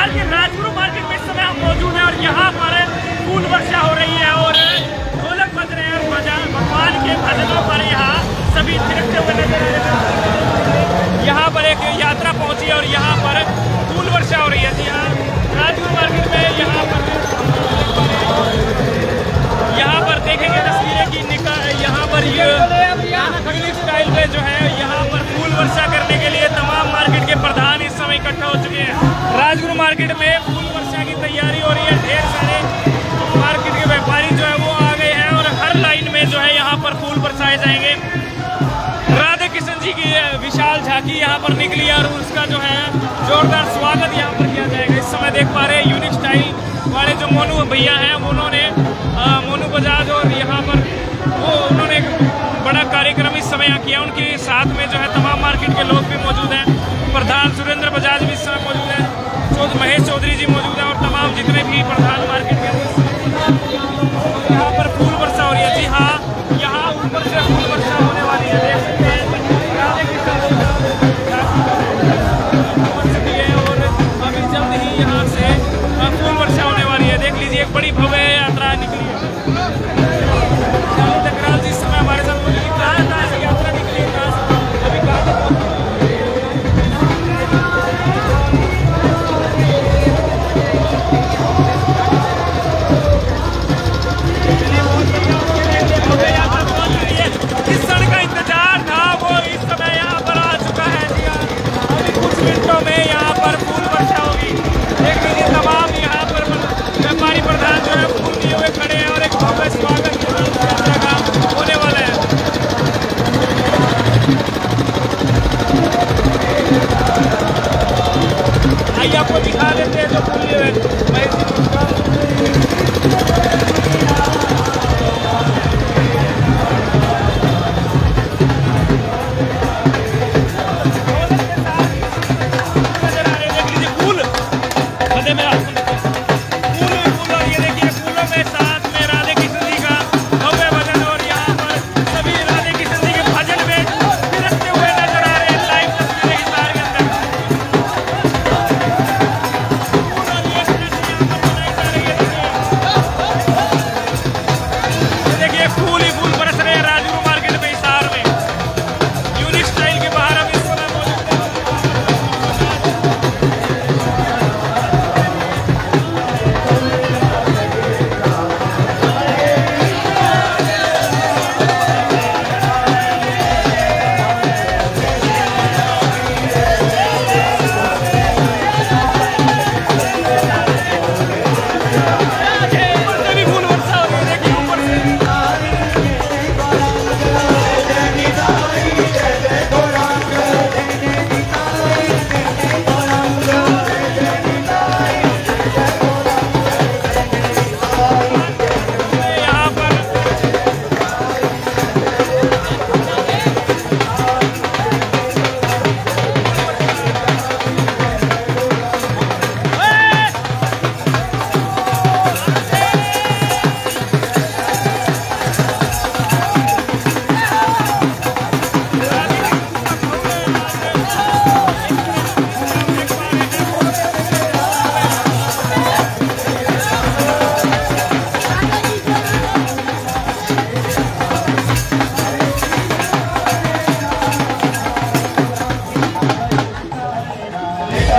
फिलहाल के राजगुरु मार्केट में इस समय हम मौजूद हैं और यहाँ पर फूल वर्षा हो रही है और ढोलक बज रहे हैं और भगवान के भजनों पर यहाँ सभी थिरकते हुए नजर आ रहे हैं। यहाँ पर एक यात्रा पहुँची और यहाँ पर फूल वर्षा हो रही है। जी हाँ, राजगुरु मार्केट में यहाँ पर देखेंगे तस्वीरें की यहाँ पर यूनिक स्टाइल में जो है यहाँ पर फूल वर्षा करने के लिए तमाम मार्केट के प्रधान इस समय इकट्ठा हो चुके हैं। राजगुरु मार्केट में फूल वर्षा की तैयारी हो रही है। ढेर सारे मार्केट के व्यापारी जो है वो आ गए हैं और हर लाइन में जो है यहाँ पर फूल बरसाए जाएंगे। राधे कृष्ण जी की विशाल झांकी यहाँ पर निकली और उसका जो है जोरदार स्वागत यहाँ पर किया जाएगा। इस समय देख पा रहे हैं यूनिक स्टाइल वाले जो मोनू भैया हैं उन्होंने मोनू बजाज और यहाँ पर उन्होंने एक बड़ा कार्यक्रम इस समय यहाँ किया। उनके साथ में जो है तमाम मार्केट के लोग भी मौजूद हैं। प्रधान सुरेंद्र बजाज भी इस समय मौजूद है, महेश चौधरी जी मौजूद हैं और तमाम जितने भी प्रधान मार्केट के यहाँ पर फूल वर्षा हो रही है। जी हाँ, यहाँ ऊपर से फूल वर्षा होने वाली है। देख सकते हैं और अभी जल्द ही यहाँ से फूल वर्षा होने वाली है। देख लीजिए एक बड़ी भव्य यात्रा निकली है। टकराल जी इस समय हमारे साथ मौजूद है। कहाँ से यात्रा निकली है, अभी इस सड़क का इंतजार था वो इस समय यहाँ पर आ चुका है। जी हाँ, अभी कुछ मिनटों में यहाँ पर फूल वर्षा होगी। देख लीजिए तमाम यहाँ पर व्यापारी प्रधान जो है फूल लिए हुए खड़े हैं और एक भव्य स्वागत यात्रा का होने वाला है। आइए आपको दिखा देते हैं जो फूल लिए हुए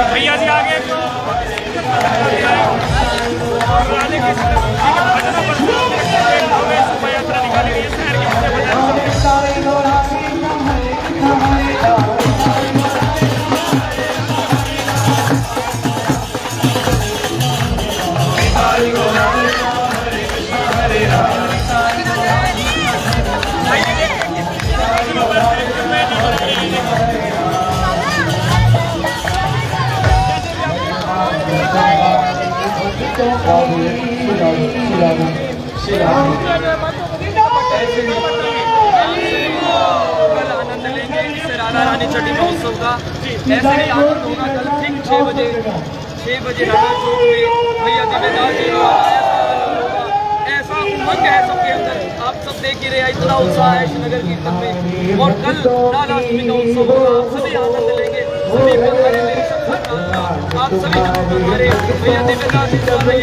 भैया जी आगे शोभा यात्रा निकाली गई है शहर आनंद लेंगे राधा रानी छठी महोत्सव का। ऐसे ही आनंद होगा कल ठीक 6 बजे राधा चौक में भैया दिव्यदास जी होगा। ऐसा उमंग है सबके अंदर, आप सब देख ही रहे हैं, इतना उत्साह है इस नगर कीर्तन में। और कल राधाष्टमी का उत्सव होगा, सभी आनंद लेंगे, सभी को आप सभी जरूर करें। भैया दिव्यदास जी जा रही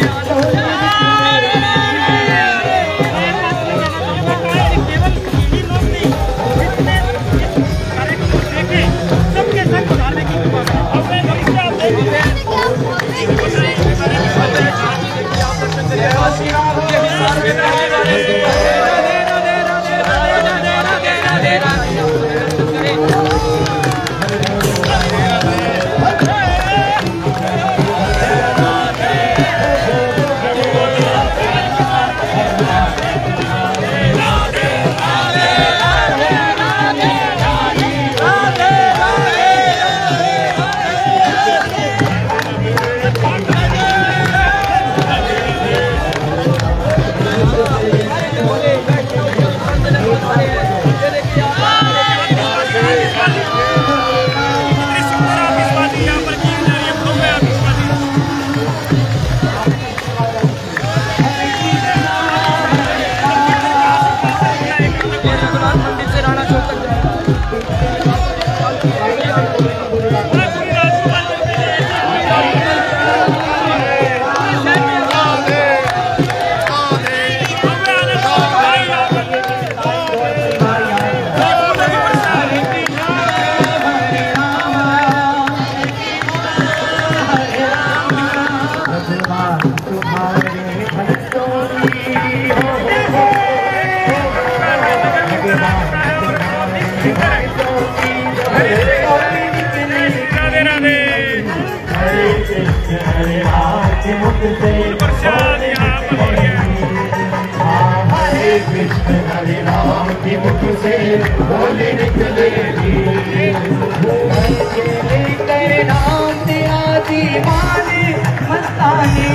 हरे राम की मुख से बोले निकलेगी राम तेरा दीवाने मस्तानी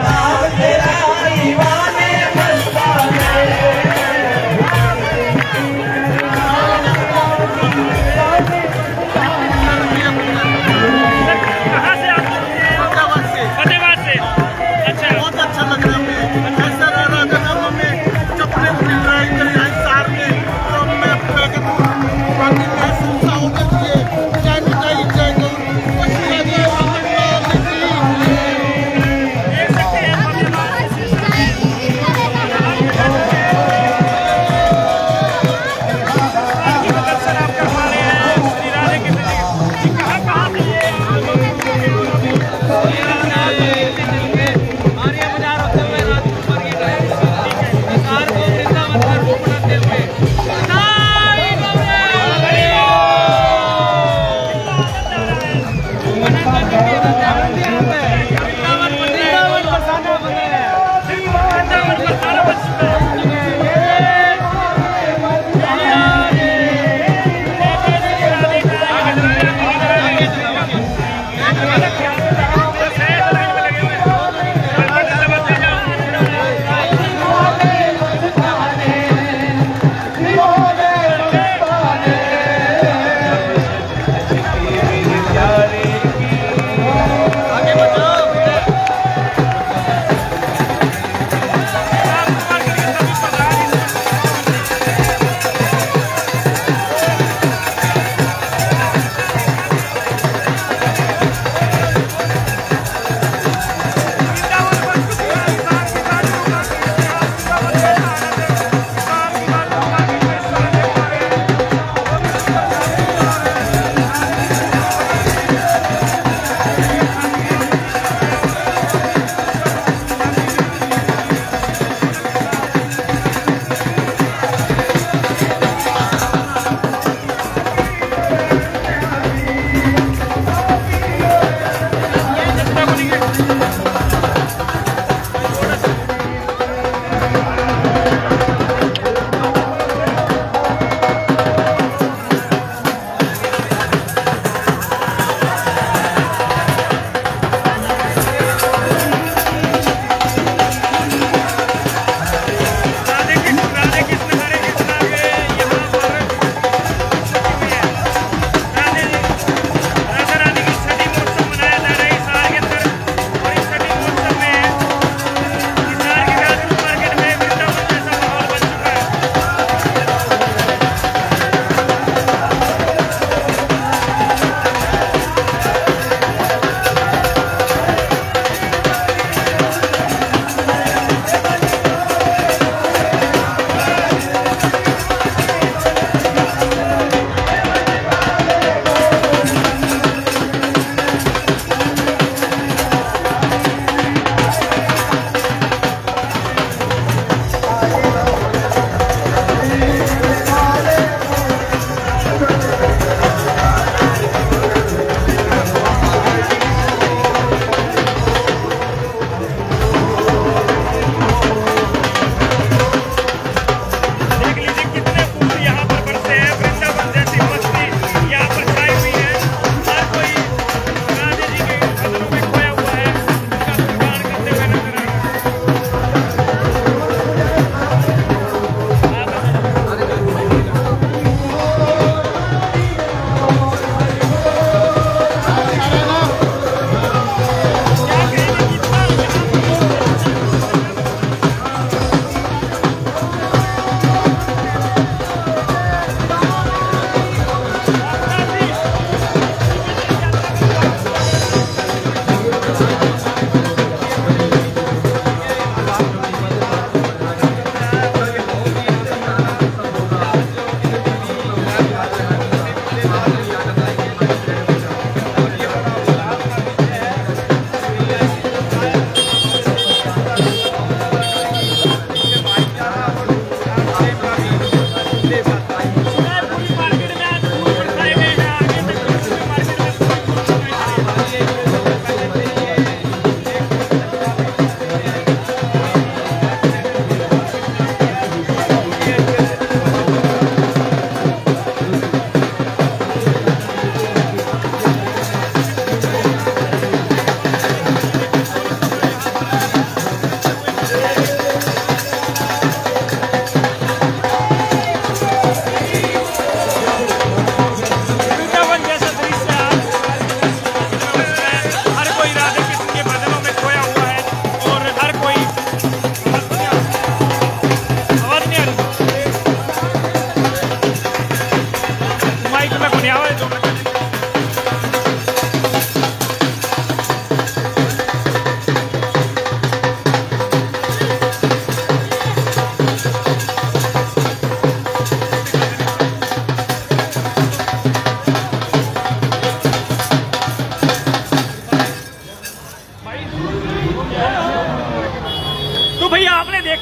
राम तेरा दीवाने मस्तानी कहाँ से आप? फतेहाबाद से। अच्छा, बहुत अच्छा लग रहा है। ऐसा रह रहा था जब हमें कपड़े सार के तो मैं बाकी मैं सुनता होगा कि जय जय जय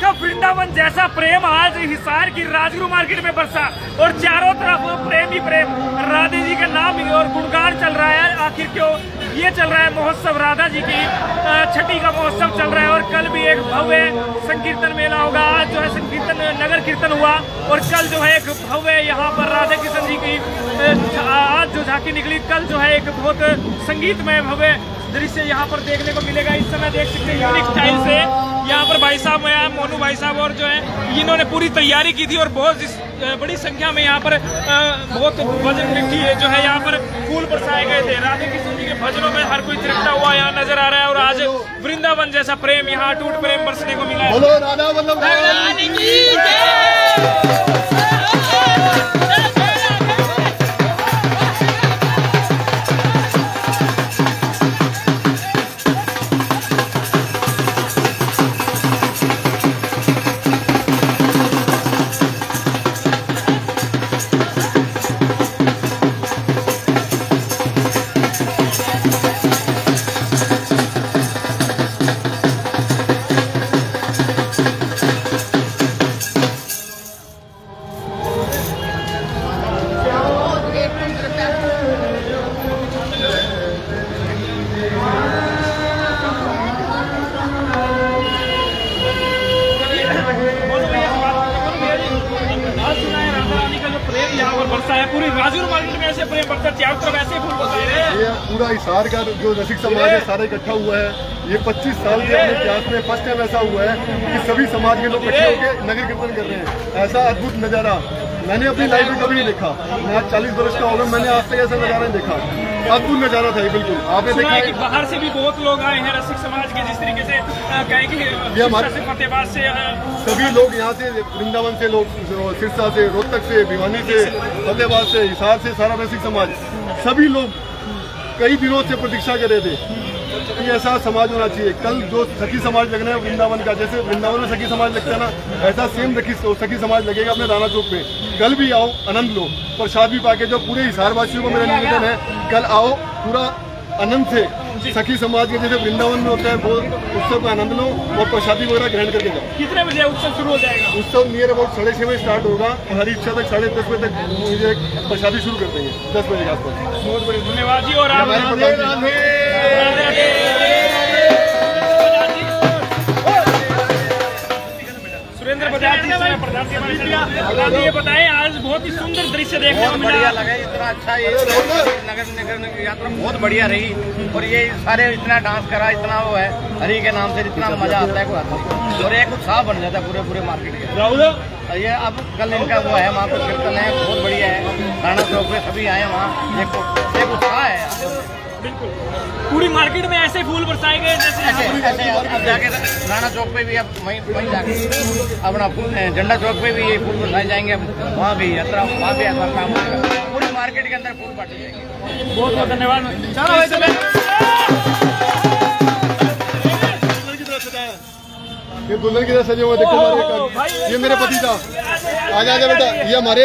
का वृंदावन जैसा प्रेम आज हिसार की राजगुरु मार्केट में बरसा और चारों तरफ प्रेम ही प्रेम। राधे जी का नाम ही और गुणगान चल रहा है। आखिर क्यों ये चल रहा है महोत्सव, राधा जी की छठी का महोत्सव चल रहा है और कल भी एक भव्य संकीर्तन मेला होगा। आज जो है संकीर्तन नगर कीर्तन हुआ और कल जो है एक भव्य यहाँ पर राधा कृष्ण जी की आज जो झांकी निकली। कल जो है एक बहुत संगीतमय भव्य दृश्य यहाँ पर देखने को मिलेगा। इस समय देख सकते हैं यूनिक स्टाइल से यहाँ पर भाई साहब हैं, मोनू भाई साहब, और जो है इन्होंने पूरी तैयारी की थी और बहुत बड़ी संख्या में यहाँ पर बहुत भजन की जो है यहाँ पर फूल बरसाए गए थे। राधे कृष्ण जी के भजनों में हर कोई तिरकता हुआ यहाँ नजर आ रहा है और आज वृंदावन जैसा प्रेम यहाँ टूट प्रेम बरसने को मिला है। बोलो राधा वल्लभ रानी की जय। पूरी राजगुरु मार्केट में ऐसे प्रेम बरसा, चारों तरफ ऐसे फूल बरसाए हैं। ये पूरा हिसार का जो रसिक समाज है सारा इकट्ठा हुआ है। ये 25 साल के अपने इतिहास में फर्स्ट टाइम ऐसा हुआ है कि सभी समाज के लोग इकट्ठे होकर नगर कीर्तन कर रहे हैं। ऐसा अद्भुत नजारा मैंने अपनी लाइफ में कभी नहीं देखा। मैं आज 40 वर्ष का हो गया, मैंने आज तक ऐसा नजारा नहीं देखा। अद्भुत नजारा था ये, बिल्कुल। आपने देखा कि बाहर से भी बहुत लोग आए हैं रसिक समाज के, जिस तरीके से कहें कि फतेहाबाद से सभी लोग यहाँ से वृंदावन से लोग, सिरसा से, रोहतक से, भिवानी से, फतेहाबाद से, हिसार से, सारा रसिक समाज सभी लोग कई दिनों से प्रतीक्षा कर रहे थे कि ऐसा समाज होना चाहिए। कल जो सखी समाज लगना है वृंदावन का, जैसे वृंदावन में सखी समाज लगता है ना, ऐसा सेम सखी समाज लगेगा अपने राणा चौक पे। कल भी आओ, आनंद लो, प्रसाद भी पाके। जो पूरे हिसार वासियों को मेरा निवेदन है, कल आओ, पूरा आनंद से सखी समाज के जैसे वृंदावन में होता है वो उत्सव का आनंद लो और प्रसादी वगैरह ग्रहण करके जाओ। कितने बजे उत्सव शुरू हो जाएगा? उत्सव नियर अबाउट 6:30 बजे स्टार्ट होगा। हमारी इच्छा तक 10:30 बजे तक मुझे प्रसादी शुरू कर देंगे, 10 बजे के आसपास। बहुत बड़े धन्यवाद जी। और आप सुरेंद्र बजाज जी प्रधान जी, ये बताएं आज बहुत ही सुंदर दृश्य देखने को मिला। बढ़िया लगा, इतना अच्छा ये नगर यात्रा बहुत बढ़िया रही और ये सारे इतना डांस करा, इतना वो है हरि के नाम से, इतना मजा आता है कोई और एक उत्साह बन जाता है पूरे मार्केट के। ये अब कल इनका वो है, वहाँ पर कीर्तन है, बहुत बढ़िया है। राणा चौक पे सभी आए, वहाँ एक उत्साह है। बिल्कुल पूरी मार्केट में ऐसे फूल बरसाए गए जैसे ऐसे अब जाके राणा चौक पे भी अब वहीं जाके अपना झंडा चौक पे भी ये फूल बरसाए जाएंगे। वहाँ भी यात्रा, वहाँ भी ऐसा काम होगा। पूरी मार्केट के अंदर फूल बांटे जाएंगे। बहुत बहुत धन्यवाद। ये दुल्हन की तरह सजे हुए देखो हमारे, ये मेरे पति था। आजा आजा बेटा, ये हमारे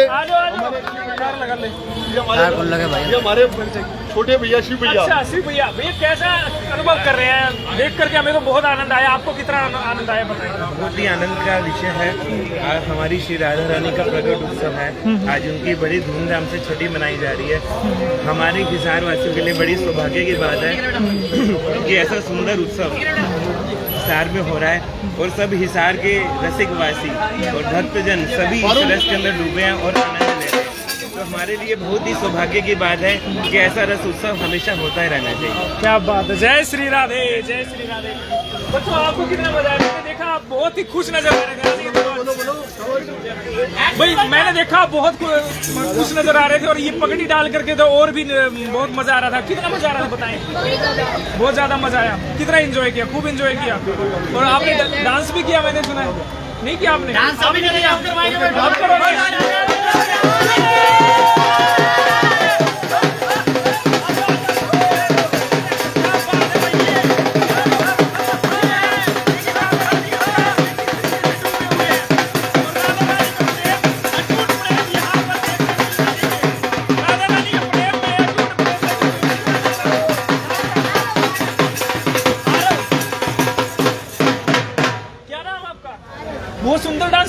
छोटे भैया शिव भैया। अच्छा शिव भैया, भैया कैसा अनुभव कर रहे हैं? देख करके हमें तो बहुत आनंद आया। आपको कितना आनंद आया बताइए? बहुत ही आनंद का विषय है। आज हमारी श्री राधा रानी का प्रकट उत्सव है। आज उनकी बड़ी धूमधाम से छठी मनाई जा रही है। हमारे हिसार वासियों के लिए बड़ी सौभाग्य की बात है कि ऐसा सुंदर उत्सव हिसार में हो रहा है और सब हिसार के रसिकवासी और भक्तजन सभी इस रस के अंदर डूबे हैं और आनंद ले रहे हैं। तो हमारे लिए बहुत ही सौभाग्य की बात है कि ऐसा रस उत्सव हमेशा होता ही रहना चाहिए। क्या बात है। जय श्री राधे, जय श्री राधे। बच्चों आपको कितना मजा आया? मैंने देखा आप बहुत ही खुश नजर आ रहे थे भाई, मैंने देखा बहुत खुश नजर आ रहे थे और ये पगड़ी डाल करके तो और भी बहुत मजा आ रहा था। कितना मजा आ रहा था बताएं? बहुत ज्यादा मजा आया। कितना एंजॉय किया? खूब एंजॉय किया। और आपने डांस भी किया, मैंने सुना नहीं किया आपने?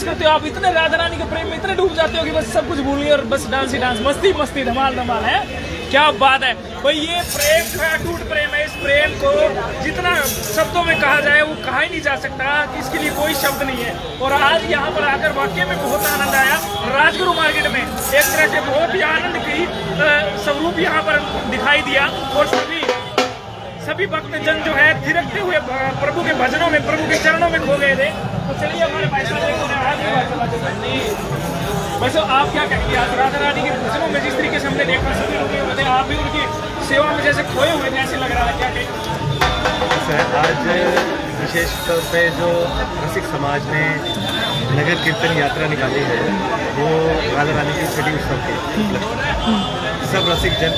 करते हो आप? इतने राधा रानी के प्रेम में इतने डूब जाते हो कि बस सब कुछ भूल गए और बस डांस ही डांस, मस्ती मस्ती, धमाल धमाल है। क्या बात है भाई, ये प्रेम का अटूट प्रेम है। इस प्रेम को जितना शब्दों में कहा जाए वो कहा ही नहीं जा सकता, इसके लिए कोई शब्द नहीं है। और आज यहाँ पर आकर वाकई में बहुत आनंद आया। राजगुरु मार्केट में एक तरह से बहुत ही आनंद की स्वरूप यहाँ पर दिखाई दिया और सभी भक्तजन जो है थिरकते हुए प्रभु के भजनों में, प्रभु के चरणों में खो गए थे। तो चलिए हमारे भाई साहब वैसे आप क्या कहेंगे आज राधा रानी के भजनों में? जिस तरीके से हमने देखा सभी लोग थे, आप भी उनकी सेवा में जैसे खोए हुए थे ऐसे लग रहा था, क्या कहेंगे सर? आज विशेष तौर पे जो रसिक समाज ने नगर कीर्तन यात्रा निकाली है वो राधा रानी की छठी उत्सव के सब रसिक जन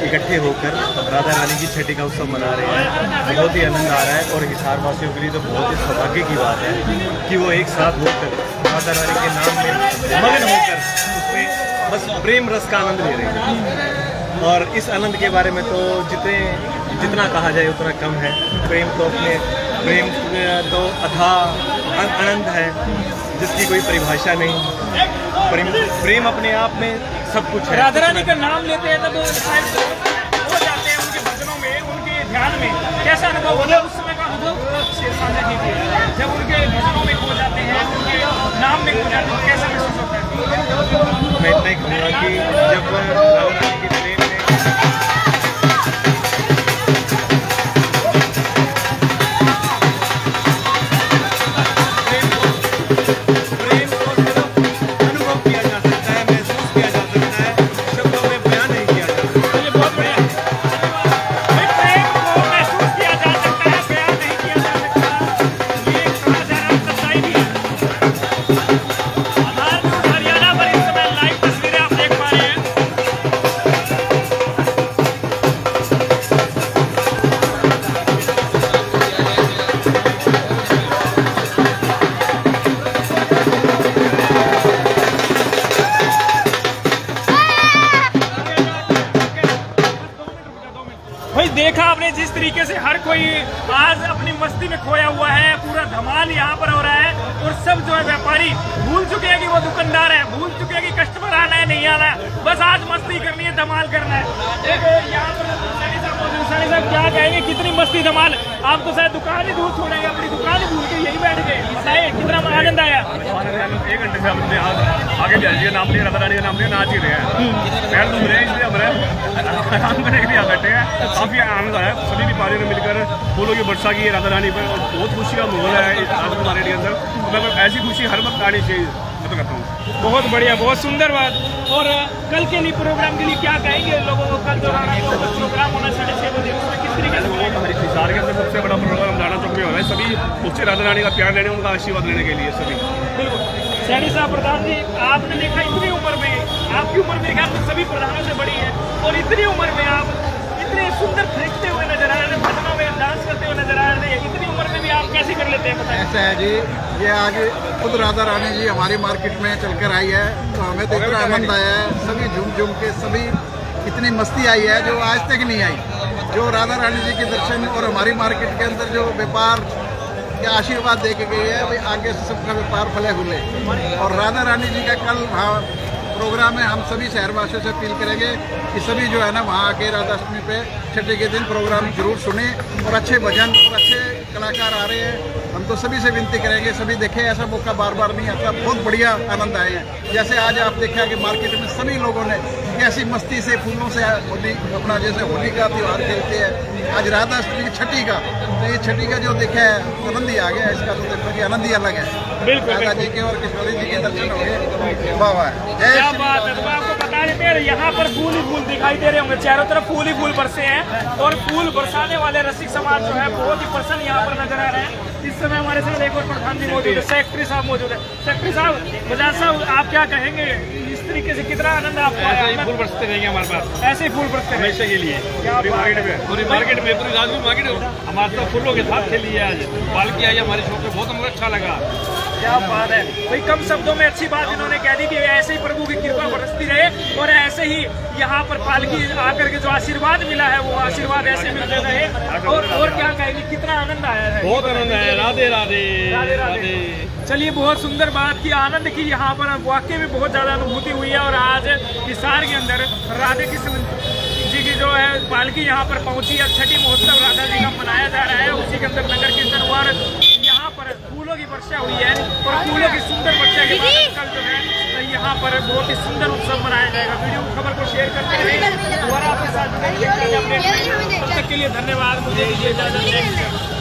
इकट्ठे होकर राधा रानी की छठी का उत्सव मना रहे हैं। बहुत ही आनंद आ रहा है और हिसार वासियों के लिए तो बहुत ही सौभाग्य की बात है कि वो एक साथ होकर राधा रानी के नाम में मगन होकर उसमें बस प्रेम रस का आनंद ले रहे हैं। और इस आनंद के बारे में तो जितना कहा जाए उतना कम है। प्रेम तो अथाह आनंद है जिसकी कोई परिभाषा नहीं। प्रेम अपने आप में सब कुछ है। राधा रानी का नाम लेते हैं तब हो जाते हैं उनके भजनों में, उनके ध्यान में। कैसा अनुभव होता है उस समय का अनुभव साझा कीजिए? जब उनके भजनों में खो जाते हैं, उनके नाम में खो जाते हैं, कैसा महसूस होता है? मैं इतना ही कहूँगा कि जब राधा रानी के प्रेम में देखा आपने जिस तरीके से हर कोई आज अपनी मस्ती में खोया हुआ है। पूरा धमाल यहाँ पर हो रहा है और सब जो है व्यापारी भूल चुके हैं कि वो दुकानदार है, भूल चुके हैं कि कस्टमर आना है नहीं आना है, बस आज मस्ती करनी है, धमाल करना है। यहाँ पर सानी साहब क्या कहेंगे, कितनी मस्ती धमाल? आप तो शायद दुकान ही दूर छोड़ेंगे, अपनी दुकान ही भूल के यही बैठ गए। बताइए कितना आनंद आया? 1 घंटे से हमने आगे जाइए, नाम लिया राधा रानी का नाम लिया, नाच ही रहे हैं, पैर घूम रहे हैं, इसलिए हमारे आराम करने के लिए बैठे हैं। काफी आनंद आया, सभी व्यापारियों ने मिलकर फूलों की वर्षा की राधा रानी पर और बहुत खुशी का माहौल है इस राजगुरु मार्केट के अंदर। मैं ऐसी खुशी हर वक्त आनी चाहिए, मैं तो कहता हूँ। बहुत बढ़िया, बहुत सुंदर बात। और कल के लिए प्रोग्राम के लिए क्या कहेंगे लोगों को? कल जो प्रोग्राम होना 6:30 बजे, उसमें किस तरीके से? हमारे हिसार के अंदर सबसे बड़ा प्रोग्राम राणा चौक में हो रहा है। सभी उससे राधा रानी का प्यार लेने, उनका आशीर्वाद लेने के लिए सभी। बिल्कुल सैनी साहब, प्रधान जी आपने देखा इतनी उम्र में, आपकी उम्र मेरे ख्याल में सभी प्रधानों से बड़ी है और इतनी उम्र में आप इतने सुंदर फेंकते हुए नजर आ रहे हैं, भजनों में डांस करते हुए नजर आ रहे हैं। इतनी उम्र में भी आप कैसे कर लेते हैं, बताएं? ऐसा है जी, ये आज खुद राधा रानी जी हमारी मार्केट में चलकर आई है तो हमें तो इतना आनंद आया है। सभी झूम के सभी इतनी मस्ती आई है जो आज तक नहीं आई। जो राधा रानी जी के दर्शन और हमारी मार्केट के अंदर जो व्यापार के आशीर्वाद दे के गई है, भाई आगे से सबका व्यापार फले फूले। और राधा रानी जी का कल प्रोग्राम है, हम सभी शहरवासियों से अपील करेंगे कि सभी जो है ना वहाँ आके राधाष्टमी पे छठे के दिन प्रोग्राम जरूर सुने और अच्छे भजन और अच्छे कलाकार आ रहे हैं। हम तो सभी से विनती करेंगे सभी देखें, ऐसा मौका बार बार नहीं आता। बहुत बढ़िया आनंद आए हैं। जैसे आज आप देखा कि मार्केट में सभी लोगों ने कैसी मस्ती से फूलों से होली अपना जैसे होली का त्यौहार खेलते हैं, आज राधाष्टमी छठी का, तो ये छठी का जो देखा है आनंद ही आ गया। इसका तो देखो कि आनंद ही अलग है। राधा जी के और किशोरी जी के दर्शन हो गए, वाह वाह, क्या बात है। तो आपको बता देते हैं यहाँ पर फूल ही फूल दिखाई दे रहे होंगे, चारों तरफ फूल ही फूल बरसे हैं और फूल बरसाने वाले रसिक समाज जो है बहुत ही प्रसन्न यहाँ पर नजर आ रहे हैं। इस समय हमारे साथ एक और प्रधान जी मौजूद है, सेक्रेटरी साहब मौजूद है। सेक्रेटरी साहब, बजाज साहब, आप क्या कहेंगे इस तरीके से कितना आनंद आपको आया? फूल बरसते रहेंगे हमारे पास, ऐसे ही फूल बरसते हमेशा के लिए। पूरी मार्केट में, पूरी राजगुरु मार्केट हमारे साथ फूलों के साथ खेली है। आज पालकी आई हमारी शॉप में, बहुत हमको अच्छा लगा। क्या बात है भाई, कम शब्दों में अच्छी बात इन्होंने कह दी कि ऐसे ही प्रभु की कृपा बरसती रहे और ऐसे ही यहाँ पर पालकी आकर के जो आशीर्वाद मिला है वो आशीर्वाद ऐसे मिलते रहे। और क्या कहेंगे, कितना आनंद आया है? बहुत आनंद आया। राधे राधे राधे राधे। चलिए, बहुत सुंदर बात की, आनंद की यहाँ पर वाकई में बहुत ज्यादा अनुभूति हुई है। और आज हिसार के अंदर राधे कृष्ण जी की जो है पालकी यहाँ पर पहुंची है। छठी महोत्सव राधा जी का मनाया जा रहा है, उसी के अंदर नगर कीर्तन और यहाँ पर फूलों की वर्षा हुई है और फूलों की सुंदर वर्षा के बाद कल जो है यहाँ पर बहुत ही सुंदर उत्सव मनाया जाएगा। वीडियो खबर को शेयर करते रहे और आपके साथ तब तक के लिए धन्यवाद। मुझे इजाजत दें।